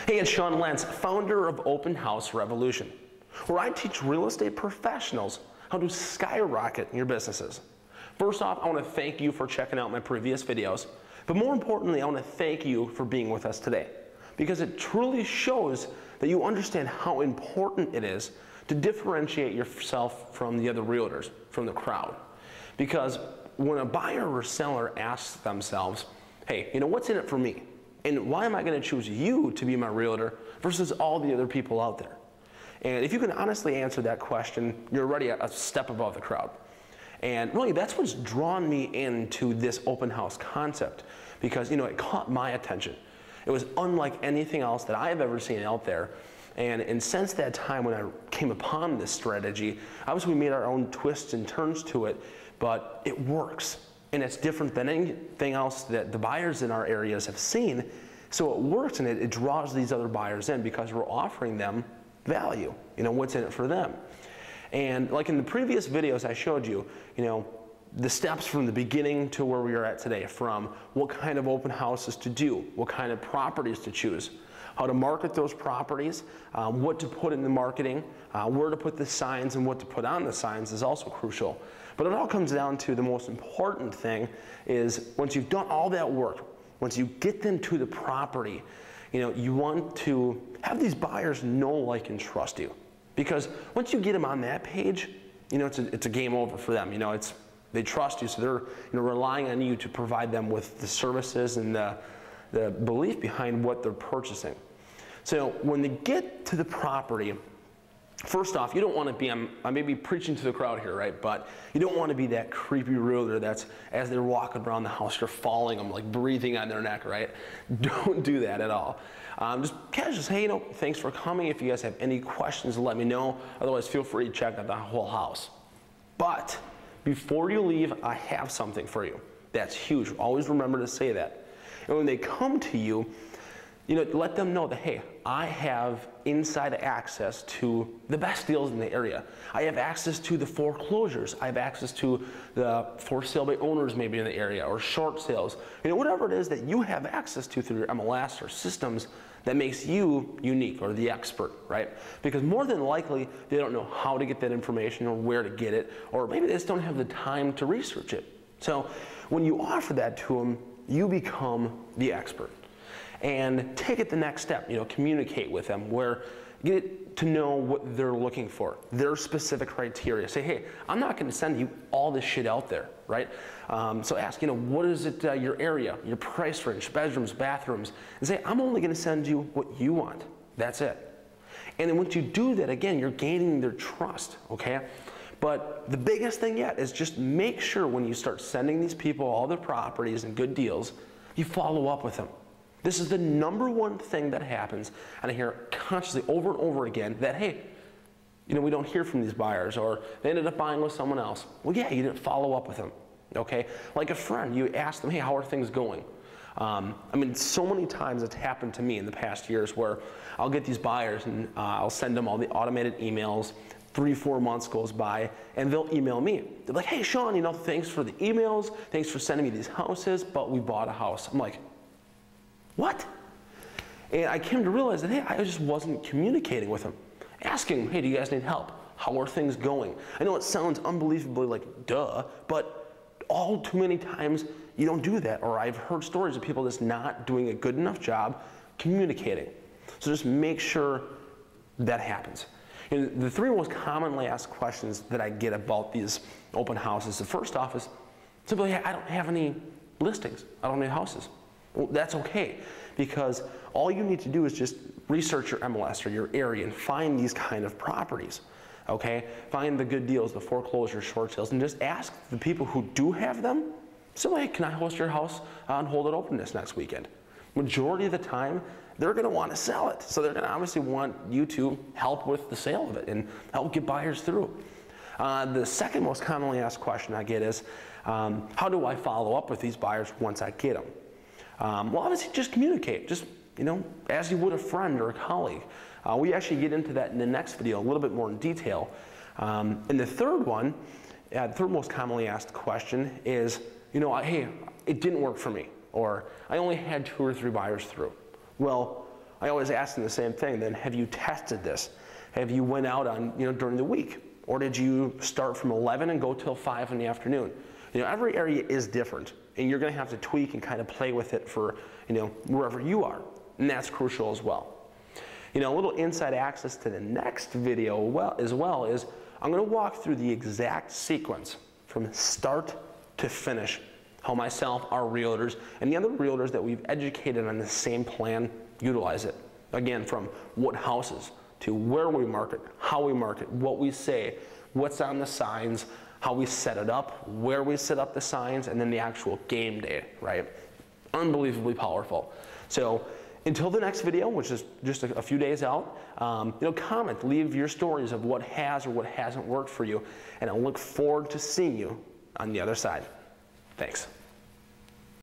Hey, it's Sean Lentz, founder of Open House Revolution, where I teach real estate professionals how to skyrocket your businesses. First off, I want to thank you for checking out my previous videos, but more importantly, I want to thank you for being with us today, because it truly shows that you understand how important it is to differentiate yourself from the other realtors, from the crowd. Because when a buyer or seller asks themselves, hey, what's in it for me? And why am I going to choose you to be my realtor versus all the other people out there? And if you can honestly answer that question, you're already a step above the crowd. And really, that's what's drawn me into this open house concept, because it caught my attention. It was unlike anything else that I've ever seen out there. And since that time when I came upon this strategy, obviously we made our own twists and turns to it, but it works. And it's different than anything else that the buyers in our areas have seen. So it works, and it draws these other buyers in because we're offering them value, what's in it for them. And like in the previous videos I showed you, the steps from the beginning to where we are at today, from what kind of open houses to do, what kind of properties to choose, how to market those properties, what to put in the marketing, where to put the signs and what to put on the signs is also crucial. But it all comes down to the most important thing is once you've done all that work, once you get them to the property, you want to have these buyers know, like, and trust you. Because once you get them on that page, it's a game over for them. They trust you, so they're relying on you to provide them with the services and the belief behind what they're purchasing. So when they get to the property, first off, you don't want to be, I may be preaching to the crowd here, right? But you don't want to be that creepy realtor that's, as they're walking around the house, you're following them, like breathing on their neck, right? Don't do that at all. Just casually say, hey, thanks for coming. If you guys have any questions, let me know. Otherwise, feel free to check out the whole house. But before you leave, I have something for you. That's huge. Always remember to say that. And when they come to you, let them know that, hey, I have inside access to the best deals in the area. I have access to the foreclosures. I have access to the for sale by owners maybe in the area, or short sales. Whatever it is that you have access to through your MLS or systems that makes you unique or the expert, right? Because more than likely, they don't know how to get that information or where to get it, or maybe they just don't have the time to research it. So when you offer that to them, you become the expert. And take it the next step, communicate with them, where get to know what they're looking for, their specific criteria. Say, hey, I'm not going to send you all this shit out there, right? So ask, what is it, your area, your price range, bedrooms, bathrooms, and say, I'm only going to send you what you want. That's it. And then once you do that, again, you're gaining their trust, okay? But the biggest thing yet is just make sure when you start sending these people all their properties and good deals, you follow up with them. This is the number one thing that happens, and I hear constantly over and over again that, hey, we don't hear from these buyers, or they ended up buying with someone else. Well, yeah, you didn't follow up with them, okay? Like a friend, you ask them, hey, how are things going? So many times it's happened to me in the past years where I'll get these buyers and I'll send them all the automated emails. 3-4 months goes by, and they'll email me. They're like, hey, Sean, thanks for the emails, thanks for sending me these houses, but we bought a house. I'm like, what? And I came to realize that, hey, I just wasn't communicating with them. Asking, hey, do you guys need help? How are things going? I know it sounds unbelievably like duh, but all too many times you don't do that. Or I've heard stories of people just not doing a good enough job communicating. So just make sure that happens. And the 3 most commonly asked questions that I get about these open houses, the first off is simply, hey, I don't have any listings. I don't need houses. Well, that's okay, because all you need to do is just research your MLS or your area and find these kind of properties, okay? Find the good deals, the foreclosure, short sales, and just ask the people who do have them, simply, hey, can I host your house on Hold It Open this next weekend? Majority of the time, they're gonna wanna sell it. So they're gonna obviously want you to help with the sale of it and help get buyers through. The second most commonly asked question I get is, how do I follow up with these buyers once I get them? Well, obviously just communicate, just, as you would a friend or a colleague. We actually get into that in the next video a little bit more in detail. And the third one, the third most commonly asked question is, hey, it didn't work for me, or I only had 2 or 3 buyers through. Well, I always ask them the same thing. Then, have you tested this? Have you went out on, during the week? Or did you start from 11 and go till 5 in the afternoon? Every area is different, and you're going to have to tweak and kind of play with it for, wherever you are. And that's crucial as well. A little inside access to the next video as well is I'm going to walk through the exact sequence from start to finish, how myself, our realtors, and the other realtors that we've educated on the same plan utilize it. Again, from what houses to where we market, how we market, what we say, what's on the signs, how we set it up, where we set up the signs, and then the actual game day, right? Unbelievably powerful. So until the next video, which is just a few days out, comment, leave your stories of what has or what hasn't worked for you, and I look forward to seeing you on the other side. Thanks.